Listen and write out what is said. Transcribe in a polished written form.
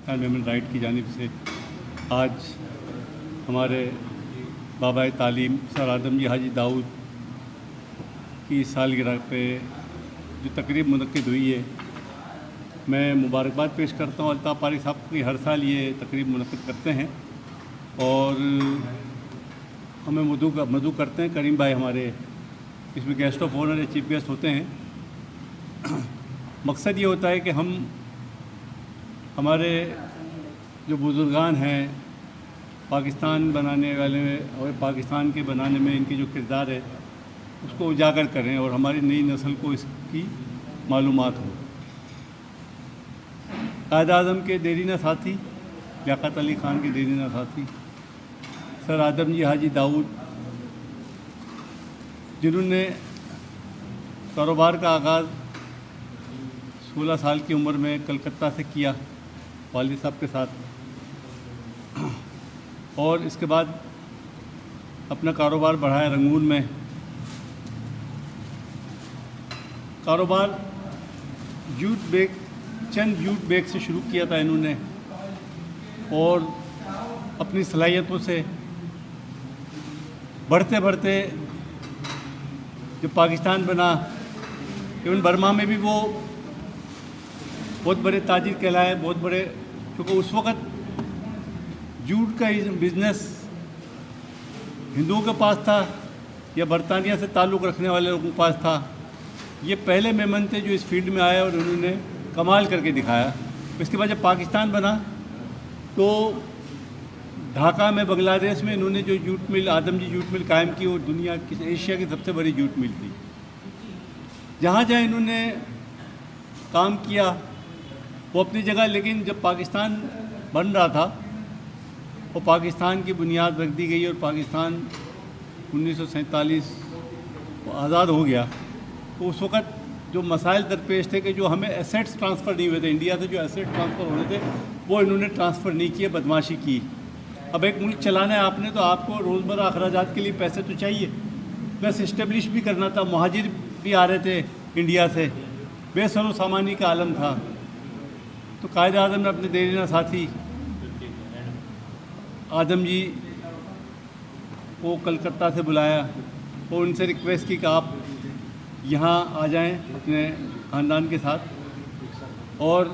Pakistan human right की जानिब से आज हमारे बाबा तालीम सर आदम जी हाजी दाऊद की सालगिरह पे जो तकरीब मुनक्किद हुई है, मैं मुबारकबाद पेश करता हूँ। अल्ताफ़ पारी साहब की हर साल ये तकरीब मुनक्किद करते हैं और हमें मदू करते हैं। करीम भाई हमारे इसमें गेस्ट ऑफ ऑनर या चीफ गेस्ट होते हैं। मकसद ये होता है कि हम हमारे जो बुज़ुर्गान हैं पाकिस्तान बनाने वाले और पाकिस्तान के बनाने में इनके जो किरदार है उसको उजागर करें और हमारी नई नस्ल को इसकी मालूमात हो। कायद-ए-आज़म के देरीना साथी लियाक़त अली ख़ान के देरीना साथी सर आदम जी हाजी दाऊद, जिन्होंने कारोबार का आगाज़ 16 साल की उम्र में कलकत्ता से किया वालिद साहब के साथ, और इसके बाद अपना कारोबार बढ़ाया रंगून में। कारोबार चंद जूट बैग से शुरू किया था इन्होंने और अपनी सलाहियतों से बढ़ते बढ़ते जब पाकिस्तान बना, इवन बर्मा में भी वो बहुत बड़े ताजिर कहलाए, बहुत बड़े, क्योंकि उस वक़्त जूट का बिज़नेस हिंदुओं के पास था या बरतानिया से ताल्लुक़ रखने वाले लोगों के पास था। ये पहले मेहमान थे जो इस फील्ड में आए और उन्होंने कमाल करके दिखाया। इसके बाद जब पाकिस्तान बना तो ढाका में, बांग्लादेश में इन्होंने जो जूट मिल, आदम जी जूट मिल कायम की, वो दुनिया की, एशिया की सबसे बड़ी जूट मिल थी। जहाँ जहाँ इन्होंने काम किया वो अपनी जगह, लेकिन जब पाकिस्तान बन रहा था और पाकिस्तान की बुनियाद रख दी गई और पाकिस्तान 1947 आज़ाद हो गया, तो उस वक़्त जो मसाइल दरपेश थे कि जो हमें एसेट्स ट्रांसफ़र नहीं हुए थे, इंडिया से जो एसेट ट्रांसफ़र होने थे वो इन्होंने ट्रांसफ़र नहीं किए, बदमाशी की। अब एक मुल्क चलाना है आपने तो आपको रोज़मर्रा अखराजात के लिए पैसे तो चाहिए, प्लस इस्टेब्लिश भी करना था। मुहाजिर भी आ रहे थे इंडिया से, बेसरो सामानी का आलम था। तो कायद-ए-आज़म ने अपने देरीना साथी आदम जी को कलकत्ता से बुलाया और उनसे रिक्वेस्ट की कि आप यहाँ आ जाएं अपने ख़ानदान के साथ और